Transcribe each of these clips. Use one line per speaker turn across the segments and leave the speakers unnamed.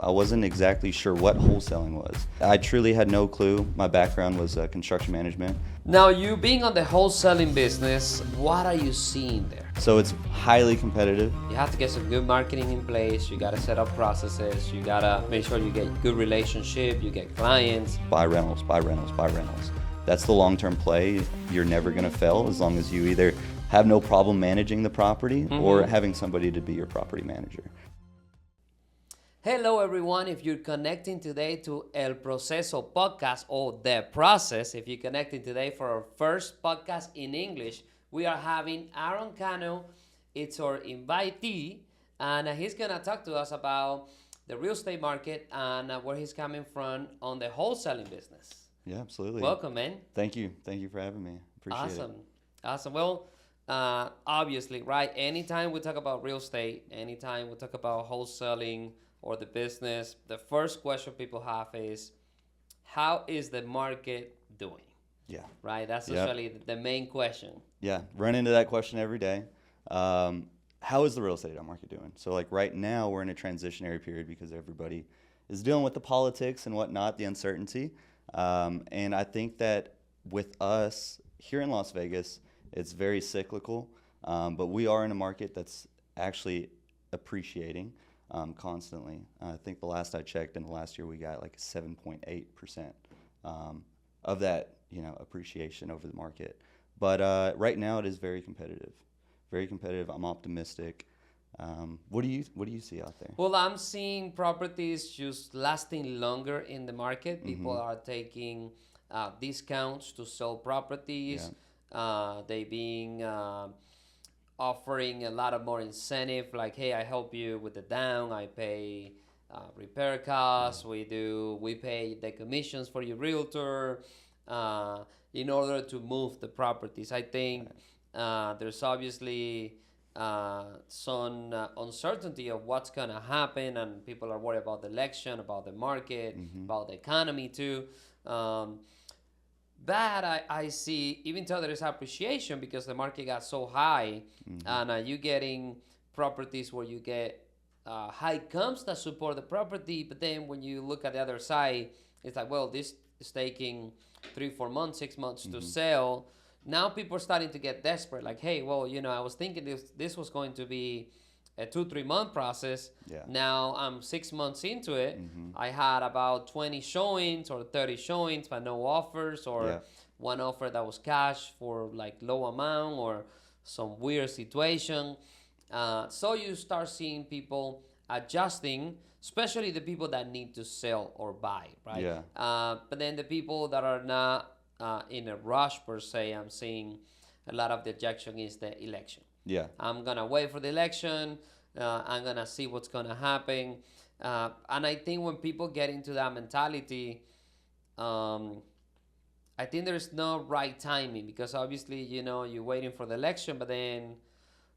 I wasn't exactly sure what wholesaling was. I truly had no clue. My background was construction management.
Now, you being on the wholesaling business, what are you seeing there?
So it's highly competitive.
You have to get some good marketing in place. You got to set up processes. You got to make sure you get good relationship. You get clients.
Buy rentals, buy rentals, buy rentals. That's the long-term play. You're never going to fail as long as you either have no problem managing the property or having somebody to be your property manager.
Hello everyone, if you're connecting today to El Proceso podcast or The Process, if you're connecting today for our first podcast in English, we are having Aaron Cano. It's our invitee, and he's gonna talk to us about the real estate market and where he's coming from on the wholesaling business.
Yeah, absolutely.
Welcome, man.
Thank you for having me. Appreciate it.
Awesome. Well, obviously, right, anytime we talk about real estate, anytime we talk about wholesaling, or the business, the first question people have is, how is the market doing?
Yeah.
Right? That's usually the main question.
Yeah, run into that question every day. How is the real estate market doing? So like right now we're in a transitionary period because everybody is dealing with the politics and whatnot, the uncertainty. And I think that with us here in Las Vegas, it's very cyclical, but we are in a market that's actually appreciating. Constantly. I think the last I checked in the last year we got like 7.8% of that, appreciation over the market. But right now it is very competitive. Very competitive. I'm optimistic. What do you see out there?
Well, I'm seeing properties just lasting longer in the market. People are taking discounts to sell properties. Yeah. They being offering a lot of more incentive, like, hey, I help you with the down, I pay repair costs, we pay the commissions for your realtor in order to move the properties. I think there's obviously some uncertainty of what's going to happen, and people are worried about the election, about the market, about the economy too. That I see, even though there is appreciation because the market got so high, and you're getting properties where you get high comps that support the property, but then when you look at the other side, it's like, well, this is taking 3-4 months, 6 months to sell. Now people are starting to get desperate, like, hey, well, I was thinking this was going to be a 2-3 month process. Yeah. Now I'm 6 months into it. I had about 20 showings or 30 showings, but no offers, or one offer that was cash for like low amount or some weird situation. So you start seeing people adjusting, especially the people that need to sell or buy, right? Yeah. But then the people that are not in a rush per se, I'm seeing a lot of the objection is the election. Yeah, I'm going to wait for the election. I'm going to see what's going to happen. And I think when people get into that mentality, I think there's no right timing, because obviously, you're waiting for the election, but then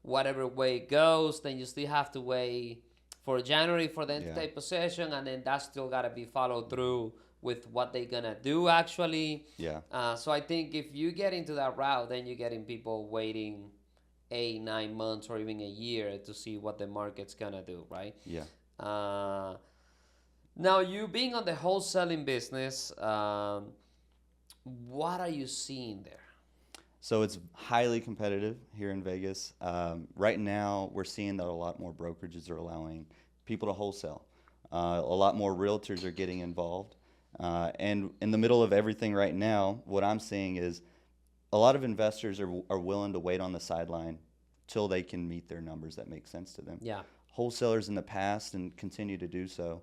whatever way it goes, then you still have to wait for January for them to take possession, and then that's still got to be followed through with what they're going to do actually. Yeah. So I think if you get into that route, then you're getting people waiting 8-9 months or even a year to see what the market's gonna do, right? Yeah. Now, you being on the wholesaling business, what are you seeing there?
So it's highly competitive here in Vegas. Right now, we're seeing that a lot more brokerages are allowing people to wholesale. A lot more realtors are getting involved. And in the middle of everything right now, what I'm seeing is a lot of investors are willing to wait on the sideline till they can meet their numbers that make sense to them. Yeah. Wholesalers in the past, and continue to do so,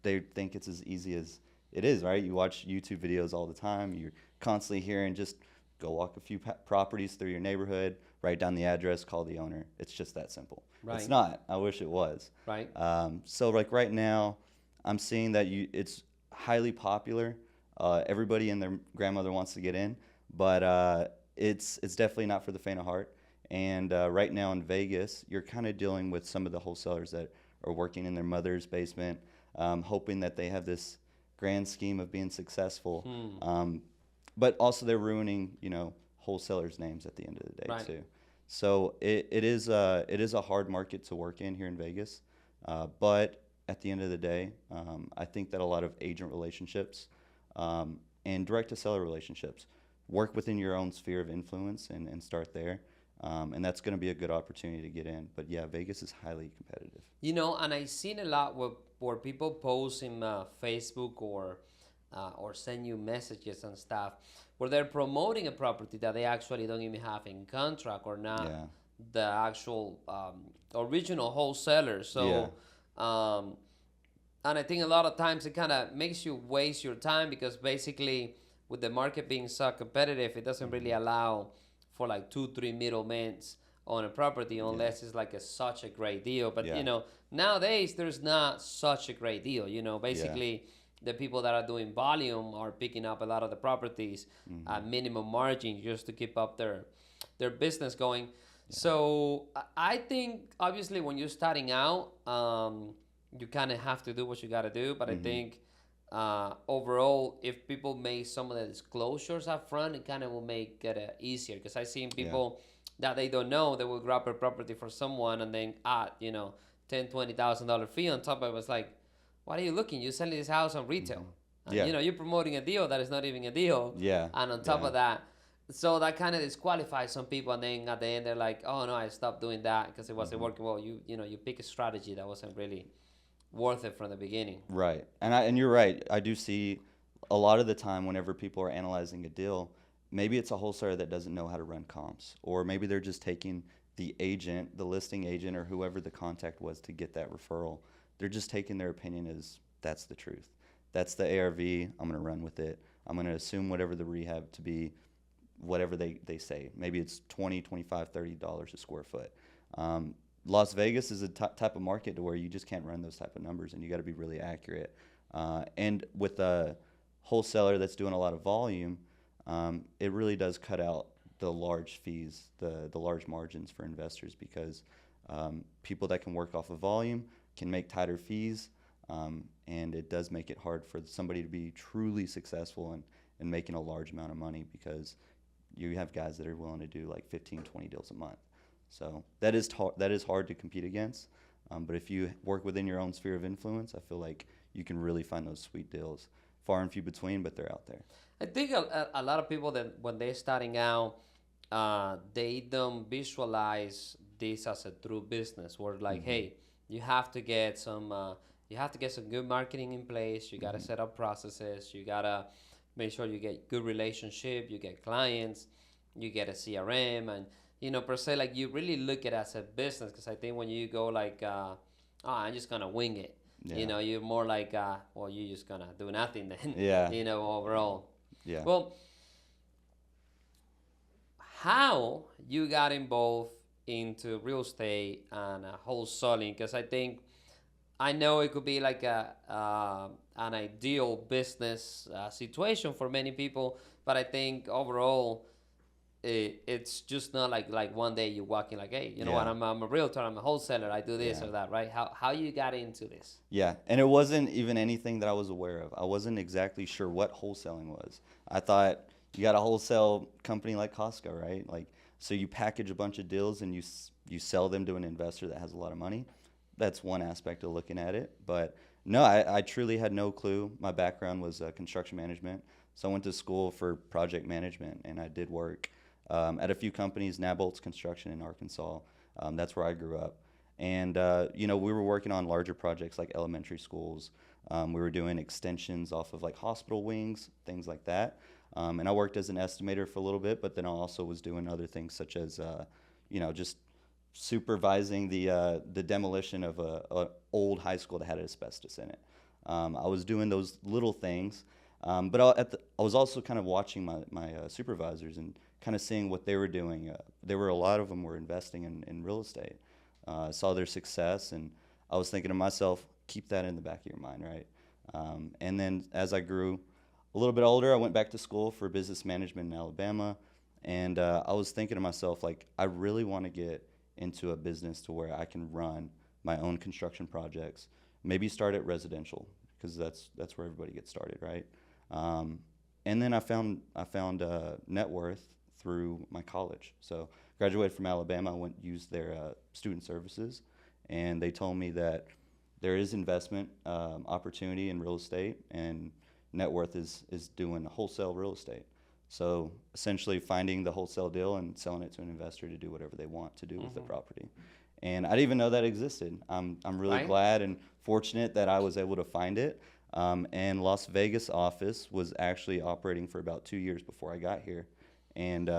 they think it's as easy as it is, right? You watch YouTube videos all the time. You're constantly hearing, just go walk a few properties through your neighborhood, write down the address, call the owner. It's just that simple. Right. It's not. I wish it was. Right. So like right now, I'm seeing that it's highly popular. Everybody and their grandmother wants to get in. But it's definitely not for the faint of heart. And right now in Vegas, you're kind of dealing with some of the wholesalers that are working in their mother's basement, hoping that they have this grand scheme of being successful. But also they're ruining, wholesalers' names at the end of the day too. So it is a hard market to work in here in Vegas. But at the end of the day. I think that a lot of agent relationships and direct-to-seller relationships work within your own sphere of influence and start there. And that's going to be a good opportunity to get in. But yeah, Vegas is highly competitive.
You know, and I've seen a lot where people post in Facebook or send you messages and stuff where they're promoting a property that they actually don't even have in contract or not
Yeah.
the actual original wholesaler. So, and I think a lot of times it kind of makes you waste your time because basically with the market being so competitive, it doesn't really allow for like 2-3 middlemen on a property unless it's like such a great deal. But you know, nowadays there's not such a great deal. You know, basically the people that are doing volume are picking up a lot of the properties at minimum margin just to keep up their business going. So I think obviously when you're starting out, you kind of have to do what you got to do. But I think overall, if people make some of the disclosures up front, it kind of will make it easier. Because I've seen people that they don't know, they will grab a property for someone and then add, you know, $10,000-$20,000 fee on top of it. It's like, what are you looking? You're selling this house on retail. And, you know, you're promoting a deal that is not even a deal.
Yeah.
And on top of that, so that kind of disqualifies some people. And then at the end, they're like, oh, no, I stopped doing that because it wasn't working well. You know, you pick a strategy that wasn't really worth it from the beginning.
Right. And you're right. I do see a lot of the time whenever people are analyzing a deal, maybe it's a wholesaler that doesn't know how to run comps, or maybe they're just taking the agent, the listing agent, or whoever the contact was to get that referral. They're just taking their opinion as that's the truth. That's the ARV. I'm going to run with it. I'm going to assume whatever the rehab to be, whatever they say. Maybe it's $20, $25, $30 a square foot. Las Vegas is a type of market to where you just can't run those type of numbers, and you got to be really accurate. And with a wholesaler that's doing a lot of volume, it really does cut out the large fees, the large margins for investors, because people that can work off of volume can make tighter fees, and it does make it hard for somebody to be truly successful in making a large amount of money, because you have guys that are willing to do like 15, 20 deals a month. So that is hard to compete against. But if you work within your own sphere of influence, I feel like you can really find those sweet deals. Far and few between, but they're out there.
I think a lot of people that when they're starting out, they don't visualize this as a true business. Where like, hey, you have to get some good marketing in place. You gotta set up processes. You gotta make sure you get good relationship. You get clients. You get a CRM, and you know, per se, like you really look at it as a business. Because I think when you go like, I'm just gonna wing it. Yeah. You know, you're more like, well, you're just gonna do nothing then.
Yeah.
You know, overall.
Yeah.
Well, how you got involved into real estate and wholesaling? Because I know it could be like an ideal business situation for many people, but I think overall, it's just not like one day you walk in like, hey, you know what, I'm a realtor, I'm a wholesaler, I do this or that, right? How you got into this?
Yeah, and it wasn't even anything that I was aware of. I wasn't exactly sure what wholesaling was. I thought you got a wholesale company like Costco, right? Like, so you package a bunch of deals and you sell them to an investor that has a lot of money. That's one aspect of looking at it. But no, I truly had no clue. My background was construction management. So I went to school for project management, and I did work at a few companies, Nabolt's Construction in Arkansas. That's where I grew up. And, you know, we were working on larger projects like elementary schools. We were doing extensions off of like hospital wings, things like that. And I worked as an estimator for a little bit, but then I also was doing other things such as, you know, just supervising the demolition of an old high school that had asbestos in it. I was doing those little things, but I was also kind of watching my supervisors and kind of seeing what they were doing. A lot of them were investing in real estate. Saw their success, and I was thinking to myself, keep that in the back of your mind, right? And then as I grew a little bit older, I went back to school for business management in Alabama, and I was thinking to myself, like, I really want to get into a business to where I can run my own construction projects, maybe start at residential, because that's where everybody gets started, right? And then I found net worth through my college. So graduated from Alabama, used their student services, and they told me that there is investment opportunity in real estate, and net worth is doing wholesale real estate. So essentially finding the wholesale deal and selling it to an investor to do whatever they want to do with the property. And I didn't even know that existed. I'm really
Right.
glad and fortunate that I was able to find it. And Las Vegas office was actually operating for about 2 years before I got here, and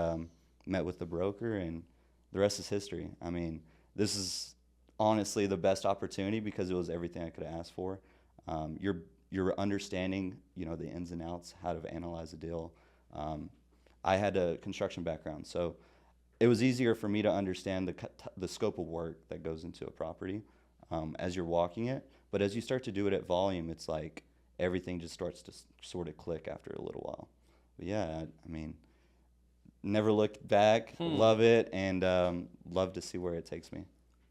met with the broker, and the rest is history. I mean, this is honestly the best opportunity because it was everything I could have asked for. You're understanding, the ins and outs, how to analyze a deal. I had a construction background, so it was easier for me to understand the scope of work that goes into a property as you're walking it. But as you start to do it at volume, it's like everything just starts to sort of click after a little while. But yeah, I mean, never looked back. Love it, and love to see where it takes me.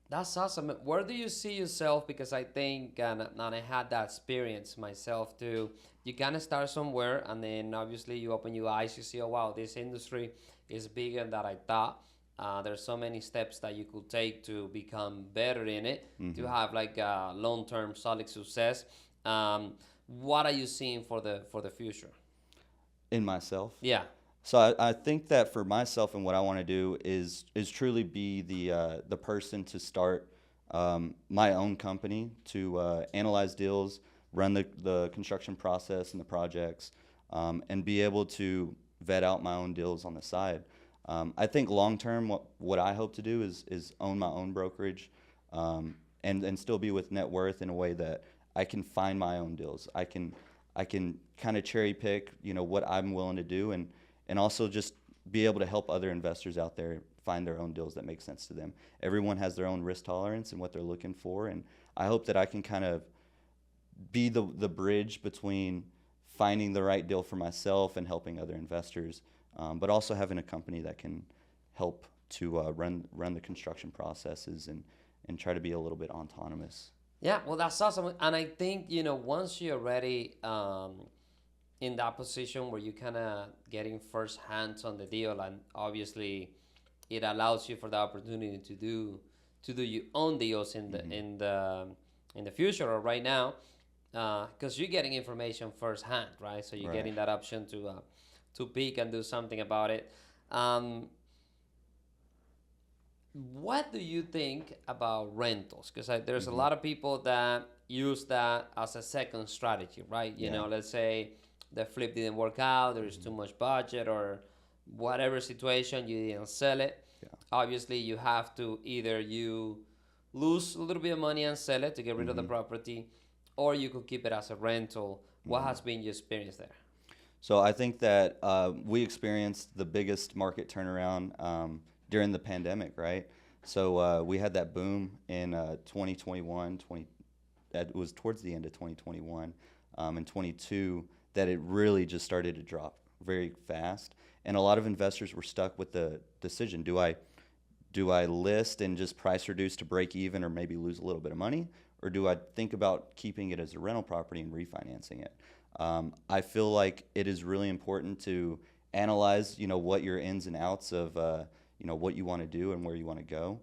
That's awesome. Where do you see yourself? Because I think, and I had that experience myself too. You kind of start somewhere, and then obviously you open your eyes. You see, oh wow, this industry is bigger than I thought. There's so many steps that you could take to become better in it, to have like a long-term solid success. What are you seeing for the future?
In myself.
Yeah.
So I think that for myself and what I want to do is truly be the person to start my own company, to analyze deals, run the construction process and the projects, and be able to vet out my own deals on the side. I think long term, what I hope to do is own my own brokerage, and still be with net worth in a way that I can find my own deals. I can kind of cherry pick, what I'm willing to do, and also just be able to help other investors out there find their own deals that make sense to them. Everyone has their own risk tolerance and what they're looking for, and I hope that I can kind of be the bridge between finding the right deal for myself and helping other investors, but also having a company that can help to run the construction processes and try to be a little bit autonomous.
Yeah, well, that's awesome. And I think, once you're ready in that position where you kind of getting first hands on the deal, and obviously it allows you for the opportunity to do your own deals in the future or right now, because you're getting information firsthand, right? So you're
Right.
getting that option to pick and do something about it. What do you think about rentals? Because there's a lot of people that use that as a second strategy, right?
Yeah.
Let's say the flip didn't work out, there's too much budget, or whatever situation, you didn't sell it.
Yeah.
Obviously, you have to either you lose a little bit of money and sell it to get rid of the property, or you could keep it as a rental. What has been your experience there?
So I think that we experienced the biggest market turnaround during the pandemic, right? So we had that boom in 2021, that was towards the end of 2021 and 22, that it really just started to drop very fast. And a lot of investors were stuck with the decision, do I list and just price reduce to break even or maybe lose a little bit of money? Or do I think about keeping it as a rental property and refinancing it? I feel like it is really important to analyze, what your ins and outs of, what you want to do and where you want to go,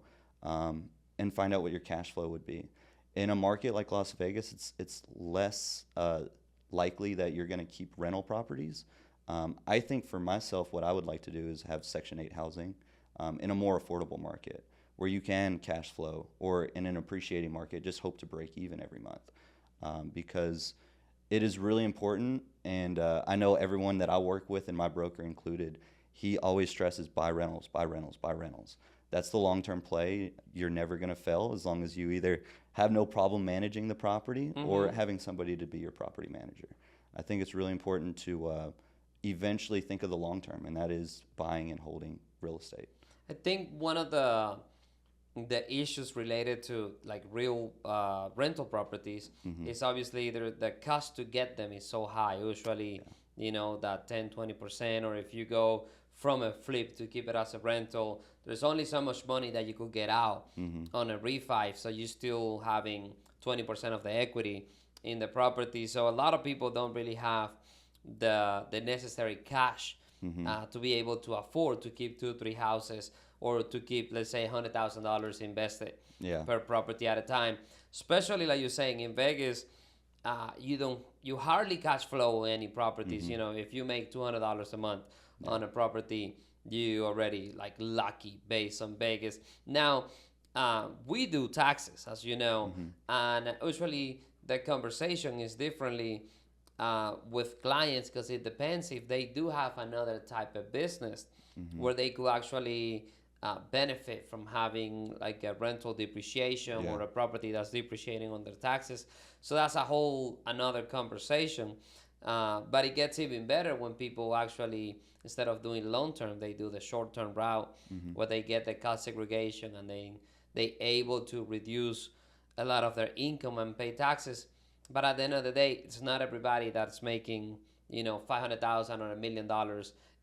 and find out what your cash flow would be. In a market like Las Vegas, it's less likely that you're going to keep rental properties. I think for myself, what I would like to do is have Section 8 housing in a more affordable market where you can cash flow, or in an appreciating market, just hope to break even every month, because it is really important. And I know everyone that I work with, and my broker included, he always stresses buy rentals, buy rentals, buy rentals. That's the long-term play. You're never going to fail as long as you either have no problem managing the property or having somebody to be your property manager. I think it's really important to eventually think of the long term, and that is buying and holding real estate.
I think one of the issues related to like real rental properties is obviously the cost to get them is so high. Usually, that 10-20%, or if you go from a flip to keep it as a rental, there's only so much money that you could get out on a refi, so you're still having 20% of the equity in the property. So a lot of people don't really have the necessary cash to be able to afford to keep 2-3 houses, or to keep, let's say, $100,000 invested per property at a time. especially like you're saying in Vegas, you hardly cash flow any properties. You know, if you make $200 a month on a property, you already like lucky based on Vegas. Now, we do taxes, as you know, and usually the conversation is differently with clients because it depends if they do have another type of business where they could actually benefit from having like a rental depreciation or a property that's depreciating on their taxes. So that's a whole another conversation. But it gets even better when people actually, instead of doing long term, they do the short term route where they get the cost segregation and they able to reduce a lot of their income and pay taxes. But at the end of the day, it's not everybody that's making, you know, $500,000 or $1 million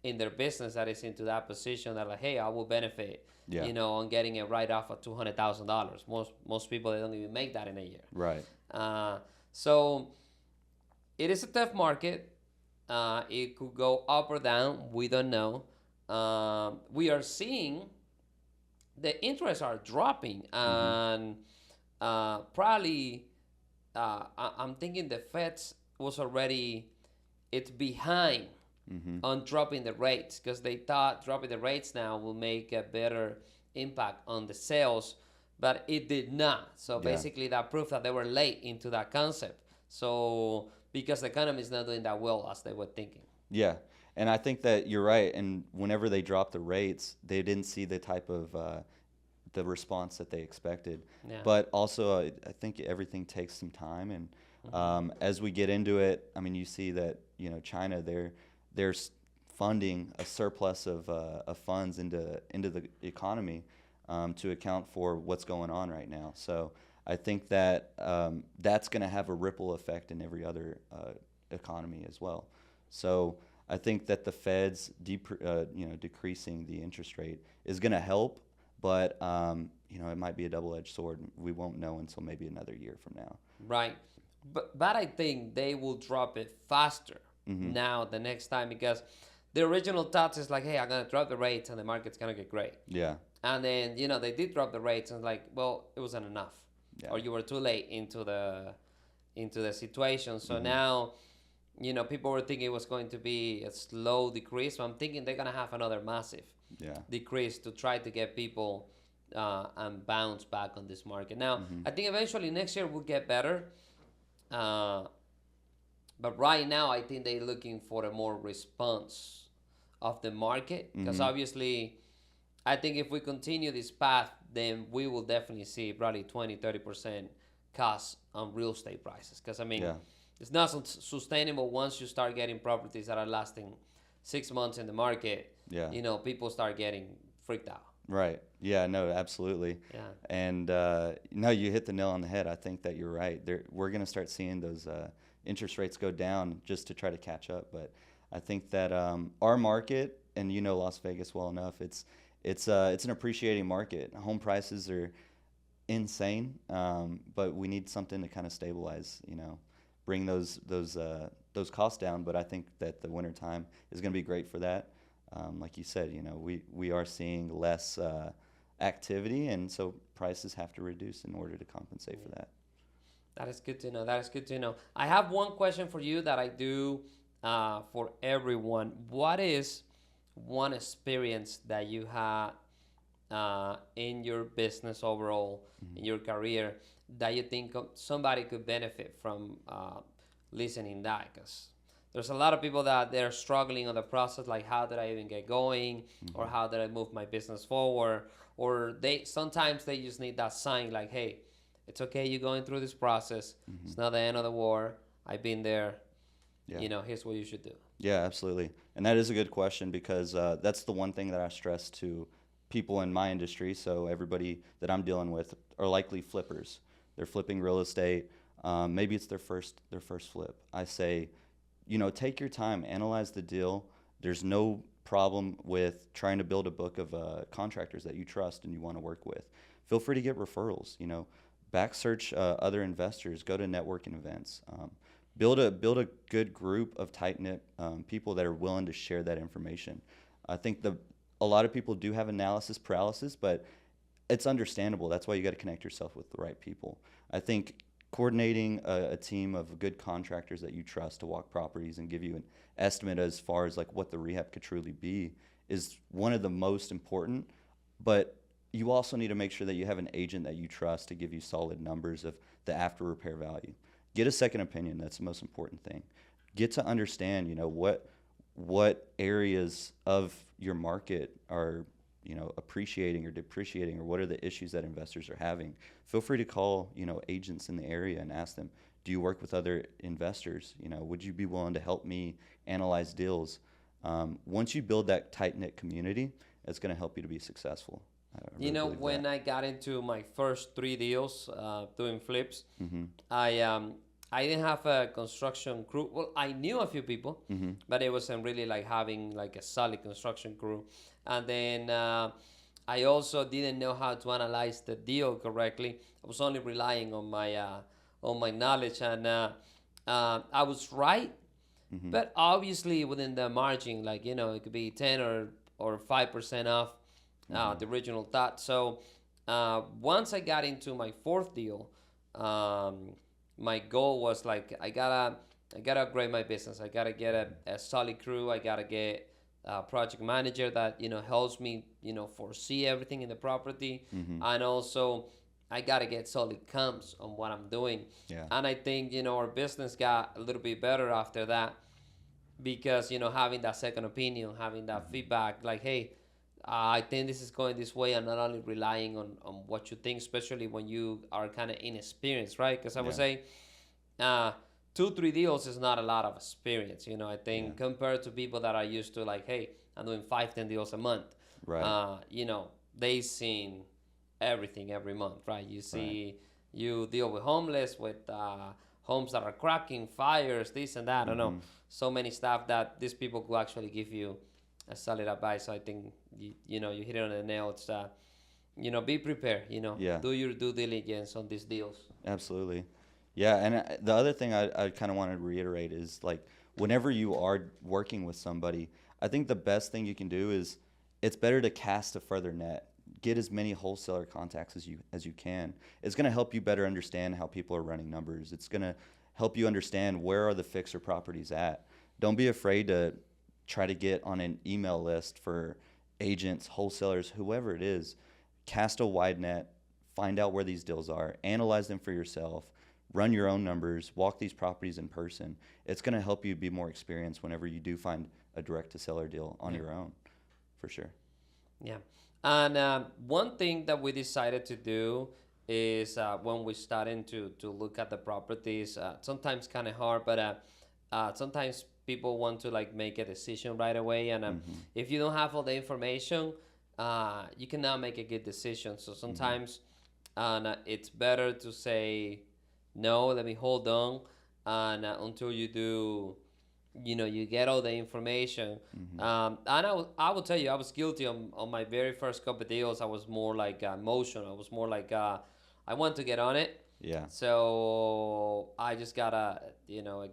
in their business that is into that position that like, hey, I will benefit, you know, on getting a write off of $200,000. Most people, they don't even make that in a year.
Right.
So it is a tough market. It could go up or down. We don't know. We are seeing the interests are dropping, and probably I'm thinking the Feds was already it's behind on dropping the rates because they thought dropping the rates now will make a better impact on the sales, but it did not. So basically that proved that they were late into that concept. So because the economy is not doing that well as they were thinking.
Yeah, and I think that you're right. And whenever they dropped the rates, they didn't see the type of the response that they expected.
Yeah.
But also, I think everything takes some time. And as we get into it, I mean, you see that China, they're funding a surplus of funds into the economy to account for what's going on right now. So I think that that's going to have a ripple effect in every other economy as well. So I think that the Fed's decreasing the interest rate is going to help, but it might be a double-edged sword. We won't know until maybe another year from now.
Right. But I think they will drop it faster now the next time because the original thought is like, hey, I'm going to drop the rates and the market's going to get great.
Yeah.
And then, they did drop the rates and like, well, it wasn't enough. Yeah. Or you were too late into the situation. So now, people were thinking it was going to be a slow decrease. So I'm thinking they're going to have another massive decrease to try to get people and bounce back on this market. Now, I think eventually next year will get better. But right now, I think they're looking for a more response of the market. Because obviously, I think if we continue this path, then we will definitely see probably 20-30% cost on real estate prices. Because, it's not sustainable once you start getting properties that are lasting 6 months in the market. Yeah. People start getting freaked out.
Right. Yeah, no, absolutely. Yeah. And, no, you hit the nail on the head. I think that you're right. We're going to start seeing those interest rates go down just to try to catch up. But I think that our market, and Las Vegas well enough, it's an appreciating market. Home prices are insane, but we need something to kind of stabilize, bring those costs down. But I think that the wintertime is going to be great for that. Like you said, we are seeing less activity, and so prices have to reduce in order to compensate for that.
That is good to know. I have one question for you that I do for everyone. What is one experience that you had in your business overall, in your career, that you think somebody could benefit from listening that? Because there's a lot of people that they're struggling on the process, like how did I even get going, or how did I move my business forward, or sometimes they just need that sign like, hey, it's okay, you're going through this process. It's not the end of the war. I've been there. Yeah. Here's what you should do.
Yeah, absolutely. And that is a good question because that's the one thing that I stress to people in my industry. So everybody that I'm dealing with are likely flippers. They're flipping real estate. Maybe it's their first flip. I say, take your time, analyze the deal. There's no problem with trying to build a book of contractors that you trust and you want to work with. Feel free to get referrals. Back search other investors. Go to networking events. Build a good group of tight-knit people that are willing to share that information. I think a lot of people do have analysis paralysis, but it's understandable. That's why you got to connect yourself with the right people. I think coordinating a team of good contractors that you trust to walk properties and give you an estimate as far as like what the rehab could truly be is one of the most important. But you also need to make sure that you have an agent that you trust to give you solid numbers of the after repair value. Get a second opinion. That's the most important thing. Get to understand, what areas of your market are, appreciating or depreciating, or what are the issues that investors are having. Feel free to call, agents in the area and ask them, do you work with other investors? Would you be willing to help me analyze deals? Once you build that tight-knit community, it's going to help you to be successful.
When I got into my first 3 deals doing flips,
Mm-hmm.
I didn't have a construction crew. Well, I knew a few people,
Mm-hmm.
but it wasn't really like having like a solid construction crew. And then I also didn't know how to analyze the deal correctly. I was only relying on my knowledge, and I was right,
Mm-hmm.
but obviously within the margin, like it could be 10 or 5% off the original thought. So once I got into my 4th deal, my goal was like I gotta upgrade my business. I gotta get a solid crew. I gotta get a project manager that helps me foresee everything in the property,
Mm-hmm.
and also I gotta get solid comps on what I'm doing.
Yeah.
And I think our business got a little bit better after that because having that second opinion, having that feedback, like hey. I think this is going this way, and not only relying on what you think, especially when you are kind of inexperienced, right? Because I would say 2-3 deals is not a lot of experience. I think compared to people that are used to like, hey, I'm doing 5-10 deals a month.
Right.
They seen everything every month, right? You see, you deal with homeless, with homes that are cracking, fires, this and that. I don't know, so many stuff that these people could actually give you a solid advice. So I think you hit it on the nail. It's be prepared.
Yeah.
Do your due diligence on these deals.
Absolutely. Yeah, and the other thing I kind of want to reiterate is like whenever you are working with somebody, I think the best thing you can do is it's better to cast a further net. Get as many wholesaler contacts as you can. It's going to help you better understand how people are running numbers. It's going to help you understand where are the fixer properties at. Don't be afraid to try to get on an email list for agents, wholesalers, whoever it is. Cast a wide net, find out where these deals are, analyze them for yourself, run your own numbers, walk these properties in person. It's going to help you be more experienced whenever you do find a direct-to-seller deal on your own, for sure.
Yeah. And one thing that we decided to do is when we started to look at the properties, sometimes kind of hard, but sometimes people want to like make a decision right away, and if you don't have all the information, you cannot make a good decision. So sometimes it's better to say no, let me hold on, and until you do, you get all the information. And I will tell you, I was guilty on my very first couple of deals. I was more like emotional. I was more like I want to get on it.
Yeah.
So I just got a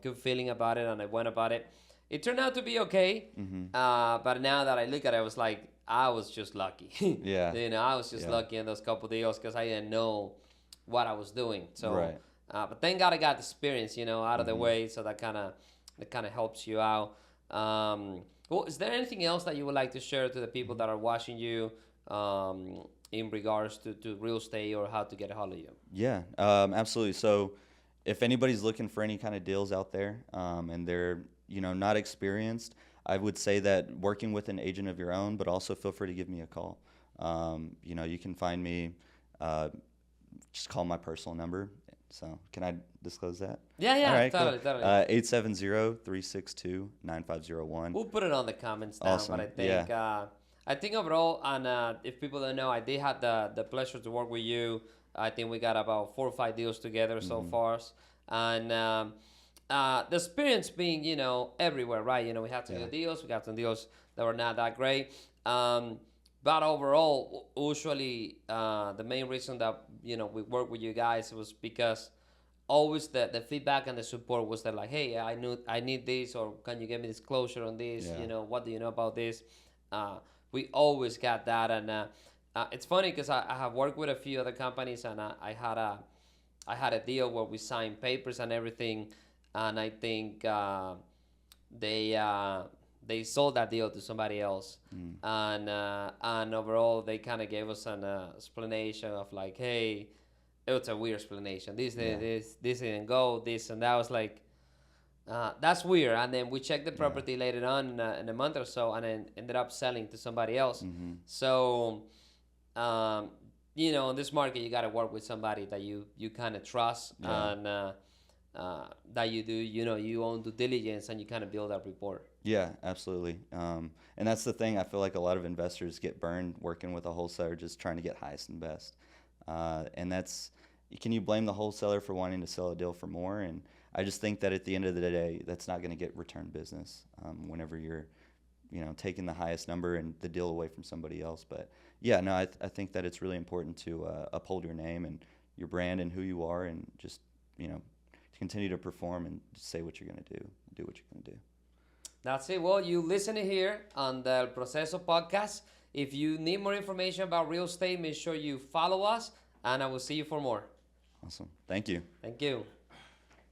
good feeling about it, and I went about it. It turned out to be okay. But now that I look at it, I was like, I was just lucky.
Yeah.
I was just lucky in those couple deals because I didn't know what I was doing. So,
Right.
But thank God I got the experience, out of the way. So that kind of helps you out. Well, is there anything else that you would like to share to the people that are watching you? In regards to real estate or how to get a hold of you?
Yeah, absolutely. So if anybody's looking for any kind of deals out there and they're, not experienced, I would say that working with an agent of your own, but also feel free to give me a call. You can find me, just call my personal number. So can I disclose that?
Yeah,
All right,
totally,
cool.
totally.
870-362-9501.
We'll put it on the comments down,
Awesome.
but I think overall, and if people don't know, I did have the pleasure to work with you. I think we got about 4 or 5 deals together so far, and the experience being everywhere, right? We have to do deals. We got some deals that were not that great, but overall, usually the main reason that we work with you guys was because always the feedback and the support was that like, hey, I need this, or can you give me this closure on this?
Yeah.
What do you know about this? We always got that, and it's funny because I have worked with a few other companies, and I had I had a deal where we signed papers and everything, and I think they sold that deal to somebody else, and overall they kind of gave us an explanation of like, hey, it was a weird explanation. This didn't go, this and that. Was like, that's weird. And then we checked the property later on in a month or so, and then ended up selling to somebody else. So, you know, in this market, you got to work with somebody that you kind of trust, and that you do, you know, you own due diligence, and you kind of build that rapport.
Yeah, absolutely. And that's the thing. I feel like a lot of investors get burned working with a wholesaler, just trying to get highest and best. And that's, can you blame the wholesaler for wanting to sell a deal for more? And I just think that at the end of the day, that's not going to get return business whenever you're, you know, taking the highest number and the deal away from somebody else. But yeah, no, I think that it's really important to uphold your name and your brand and who you are, and just, you know, continue to perform and say what you're going to do what you're going to do.
That's it. Well, you listen here on the El Proceso podcast. If you need more information about real estate, make sure you follow us, and I will see you for more.
Awesome. Thank you.
Thank you.